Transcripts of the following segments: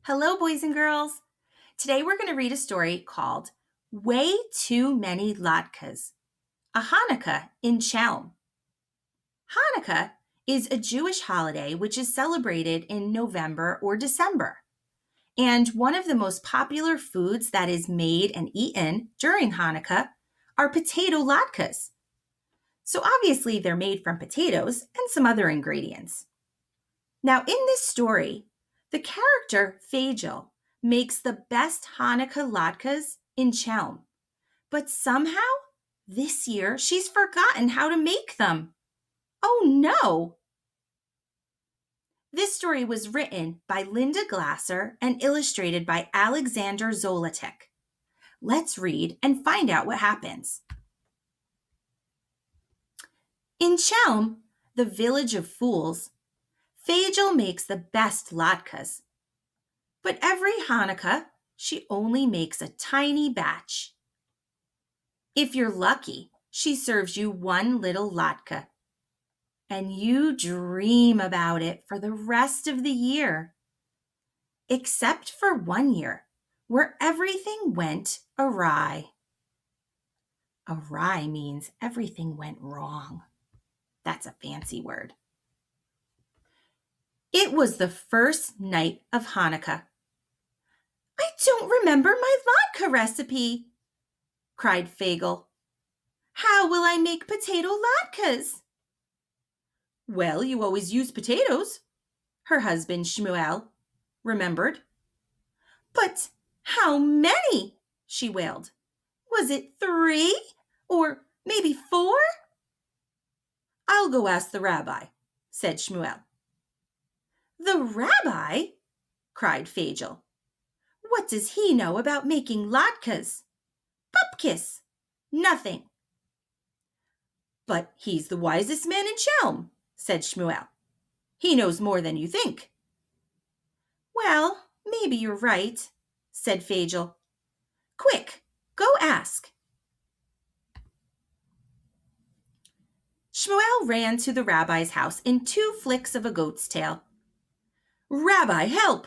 Hello, boys and girls. Today we're going to read a story called Way Too Many Latkes, a Hanukkah in Chelm. Hanukkah is a Jewish holiday which is celebrated in November or December. And one of the most popular foods that is made and eaten during Hanukkah are potato latkes. So obviously they're made from potatoes and some other ingredients. Now in this story, the character Fagel makes the best Hanukkah latkes in Chelm, but somehow this year she's forgotten how to make them. Oh no! This story was written by Linda Glasser and illustrated by Alexander Zolotic. Let's read and find out what happens. In Chelm, the village of fools, Fagel makes the best latkes. But every Hanukkah, she only makes a tiny batch. If you're lucky, she serves you one little latke, and you dream about it for the rest of the year. Except for 1 year, where everything went awry. Awry means everything went wrong. That's a fancy word. It was the first night of Hanukkah. I don't remember my latke recipe, cried Fagel. How will I make potato latkes? Well, you always use potatoes, her husband Shmuel remembered. But how many? She wailed. Was it 3 or maybe 4? I'll go ask the rabbi, said Shmuel. The rabbi? Cried Fagel. What does he know about making latkes? Pupkis! Nothing. But he's the wisest man in Chelm, said Shmuel. He knows more than you think. Well, maybe you're right, said Fagel. Quick, go ask. Shmuel ran to the rabbi's house in 2 flicks of a goat's tail. Rabbi, help!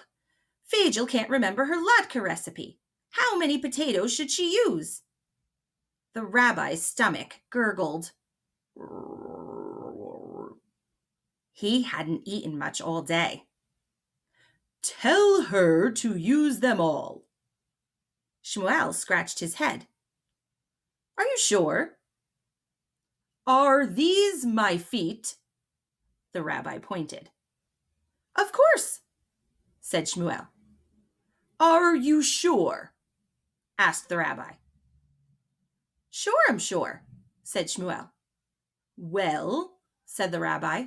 Fagel can't remember her latke recipe. How many potatoes should she use? The rabbi's stomach gurgled. He hadn't eaten much all day. Tell her to use them all. Shmuel scratched his head. Are you sure? Are these my feet? The rabbi pointed. Of course, said Shmuel. Are you sure? Asked the rabbi. Sure, I'm sure, said Shmuel. Well, said the rabbi,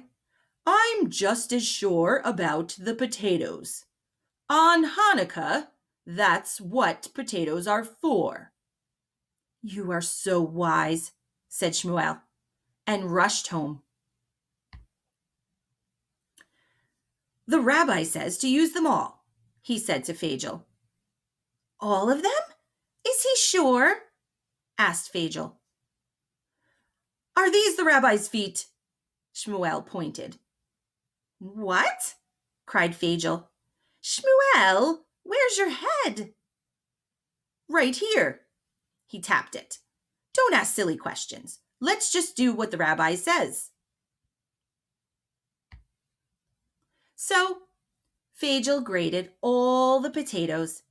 I'm just as sure about the potatoes. On Hanukkah, that's what potatoes are for. You are so wise, said Shmuel, and rushed home. The rabbi says to use them all, he said to Fagel. All of them? Is he sure? Asked Fagel. Are these the rabbi's feet? Shmuel pointed. What? Cried Fagel. Shmuel, where's your head? Right here. He tapped it. Don't ask silly questions. Let's just do what the rabbi says. So, Fagel grated all the potatoes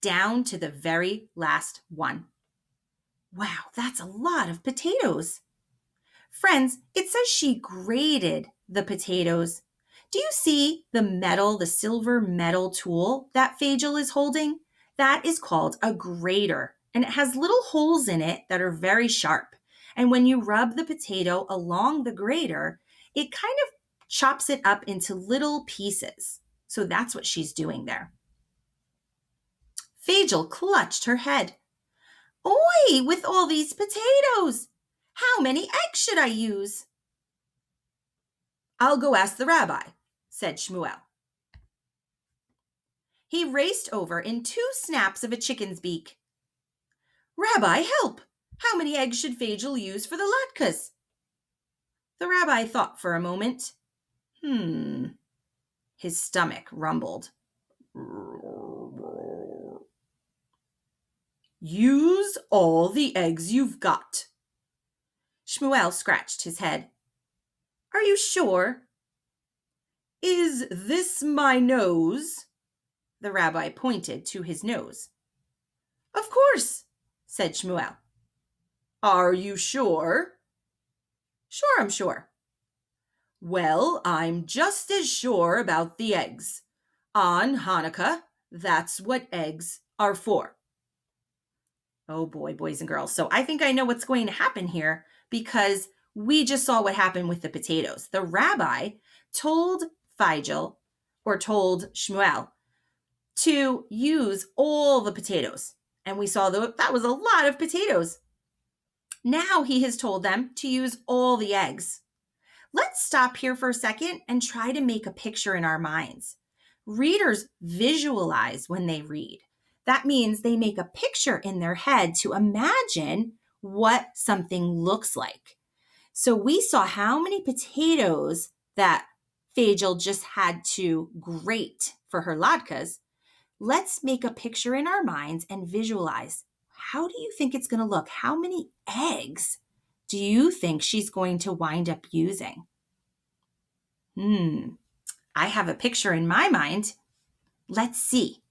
down to the very last one. Wow, that's a lot of potatoes. Friends, it says she grated the potatoes. Do you see the silver metal tool that Fagel is holding? That is called a grater, and it has little holes in it that are very sharp. And when you rub the potato along the grater, it kind of chops it up into little pieces. So that's what she's doing there. Fagel clutched her head. Oi, with all these potatoes! How many eggs should I use? I'll go ask the rabbi, said Shmuel. He raced over in 2 snaps of a chicken's beak. Rabbi, help! How many eggs should Fagel use for the latkes? The rabbi thought for a moment. His stomach rumbled. Use all the eggs you've got. Shmuel scratched his head. Are you sure? Is this my nose? The rabbi pointed to his nose. Of course, said Shmuel. Are you sure? Sure, I'm sure. Well, I'm just as sure about the eggs. On Hanukkah, that's what eggs are for. Oh boy, boys and girls. So I think I know what's going to happen here because we just saw what happened with the potatoes. The rabbi told Feigel, or told Shmuel, to use all the potatoes. And we saw that was a lot of potatoes. Now he has told them to use all the eggs. Let's stop here for a second and try to make a picture in our minds. Readers visualize when they read. That means they make a picture in their head to imagine what something looks like. So we saw how many potatoes that Feigel just had to grate for her latkes. Let's make a picture in our minds and visualize. How do you think it's going to look? How many eggs do you think she's going to wind up using? I have a picture in my mind. Let's see.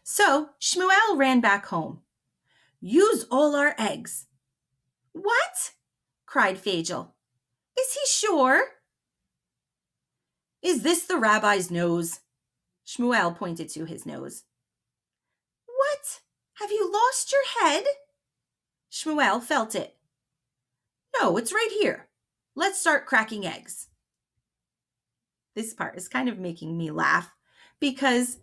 So Shmuel ran back home. Use all our eggs. What? Cried Feigel. Is he sure? Is this the rabbi's nose? Shmuel pointed to his nose. What? Have you lost your head? Shmuel felt it. No, it's right here. Let's start cracking eggs. This part is kind of making me laugh because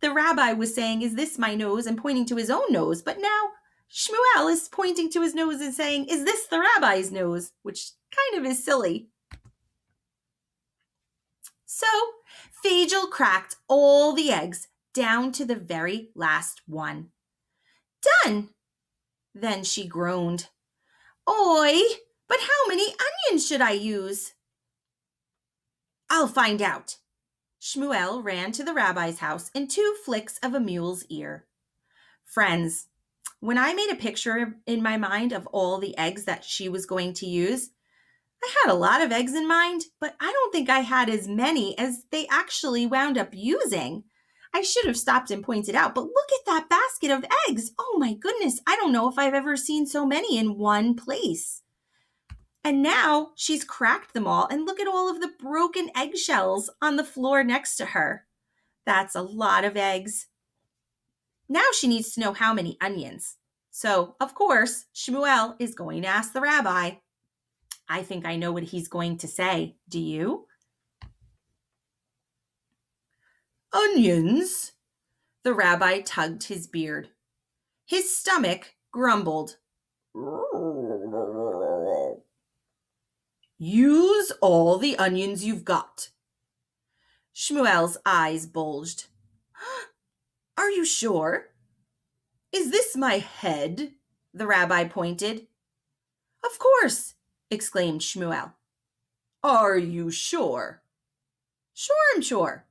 the rabbi was saying, is this my nose? And pointing to his own nose. But now Shmuel is pointing to his nose and saying, is this the rabbi's nose? Which kind of is silly. So Feigel cracked all the eggs down to the very last one. Done! Then she groaned. Oi, but how many onions should I use? I'll find out. Shmuel ran to the rabbi's house in 2 flicks of a mule's ear. Friends, when I made a picture in my mind of all the eggs that she was going to use, I had a lot of eggs in mind, but I don't think I had as many as they actually wound up using. I should have stopped and pointed out, but look at that basket of eggs. Oh my goodness, I don't know if I've ever seen so many in one place. And now she's cracked them all, and look at all of the broken eggshells on the floor next to her. That's a lot of eggs. Now she needs to know how many onions. So, of course, Shmuel is going to ask the rabbi. I think I know what he's going to say. Do you? Onions? The rabbi tugged his beard. His stomach grumbled. Use all the onions you've got. Shmuel's eyes bulged. Are you sure? Is this my head? The rabbi pointed. Of course, exclaimed Shmuel. Are you sure? Sure, I'm sure.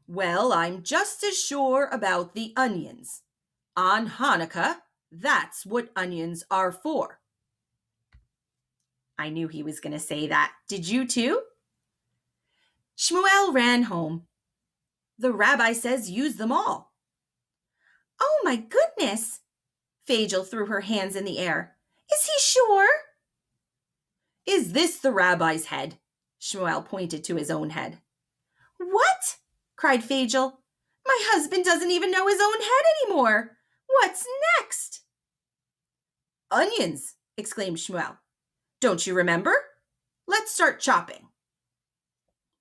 Well, I'm just as sure about the onions. On Hanukkah, that's what onions are for. I knew he was going to say that. Did you too? Shmuel ran home. The rabbi says use them all. Oh my goodness! Feigel threw her hands in the air. Is he sure? Is this the rabbi's head? Shmuel pointed to his own head. What? Cried Feigel. My husband doesn't even know his own head anymore. What's next? Onions, exclaimed Shmuel. Don't you remember? Let's start chopping.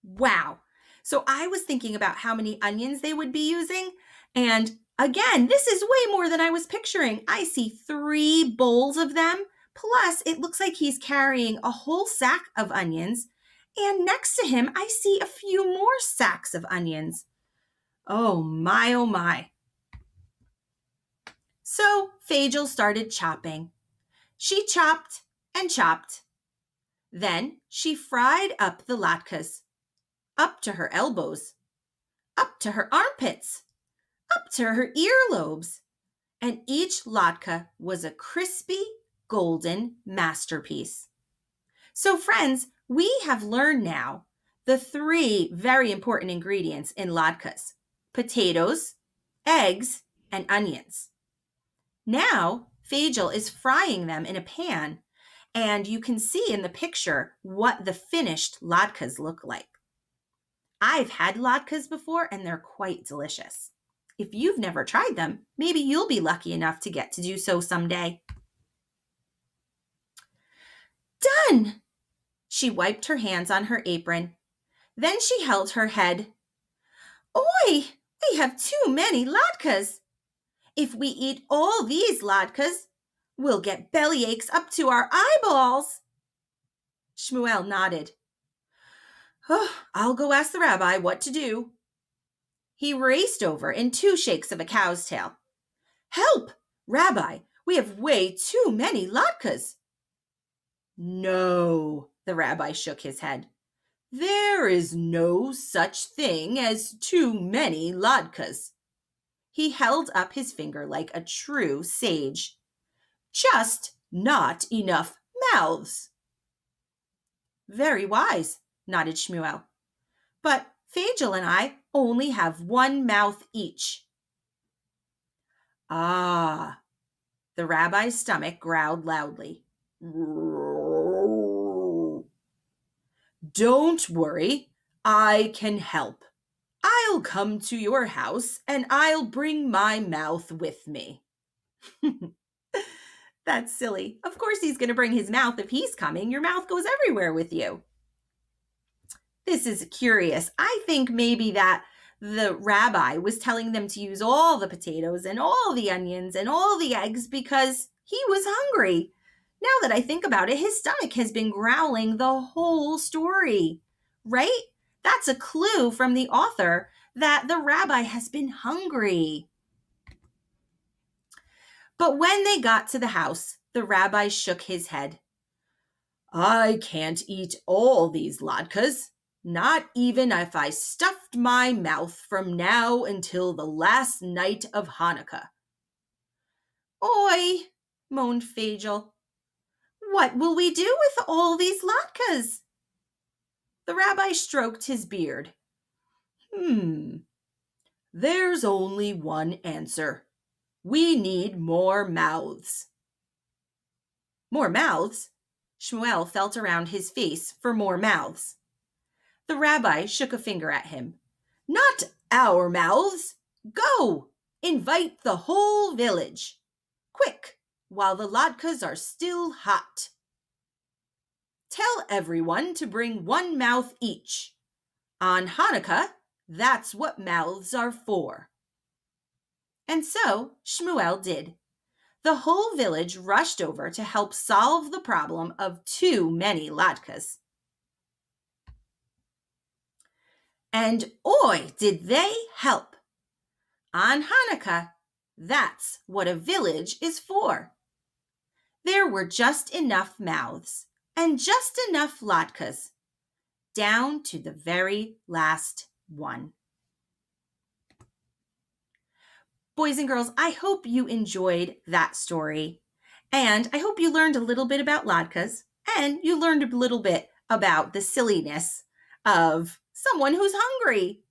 Wow. So I was thinking about how many onions they would be using. And again, this is way more than I was picturing. I see 3 bowls of them. Plus, it looks like he's carrying a whole sack of onions. And next to him, I see a few more sacks of onions. Oh my, oh my. So Feigel started chopping. She chopped and chopped. Then she fried up the latkes, up to her elbows, up to her armpits, up to her earlobes, and each latke was a crispy, golden masterpiece. So friends, we have learned now the three very important ingredients in latkes: potatoes, eggs, and onions. Now, Fagel is frying them in a pan, and you can see in the picture what the finished latkes look like. I've had latkes before, and they're quite delicious. If you've never tried them, maybe you'll be lucky enough to get to do so someday. Done! She wiped her hands on her apron. Then she held her head. Oi! We have too many latkes. If we eat all these latkes, we'll get bellyaches up to our eyeballs. Shmuel nodded. Oh, I'll go ask the rabbi what to do. He raced over in 2 shakes of a cow's tail. Help! Rabbi, we have way too many latkes. No, the rabbi shook his head. There is no such thing as too many latkes. He held up his finger like a true sage. Just not enough mouths. Very wise, nodded Shmuel. But Fagel and I only have 1 mouth each. Ah, the rabbi's stomach growled loudly. Don't worry, I can help. I'll come to your house and I'll bring my mouth with me. That's silly. Of course he's going to bring his mouth if he's coming. Your mouth goes everywhere with you. This is curious. I think maybe that the rabbi was telling them to use all the potatoes and all the onions and all the eggs because he was hungry. Now that I think about it, his stomach has been growling the whole story, right? That's a clue from the author that the rabbi has been hungry. But when they got to the house, the rabbi shook his head. I can't eat all these latkes, not even if I stuffed my mouth from now until the last night of Hanukkah. Oi, moaned Fagel. What will we do with all these latkes? The rabbi stroked his beard. There's only one answer. We need more mouths. More mouths? Shmuel felt around his face for more mouths. The rabbi shook a finger at him. Not our mouths. Go! Invite the whole village. Quick, while the latkes are still hot. Tell everyone to bring 1 mouth each. On Hanukkah, that's what mouths are for. And so Shmuel did. The whole village rushed over to help solve the problem of too many latkes. And oi, did they help! On Hanukkah, that's what a village is for. There were just enough mouths and just enough latkes, down to the very last one. Boys and girls, I hope you enjoyed that story, and I hope you learned a little bit about latkes, and you learned a little bit about the silliness of someone who's hungry.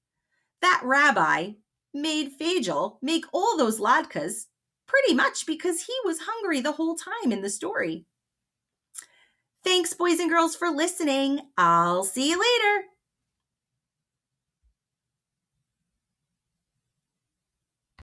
That rabbi made Fagel make all those latkes pretty much because he was hungry the whole time in the story. Thanks, boys and girls, for listening. I'll see you later.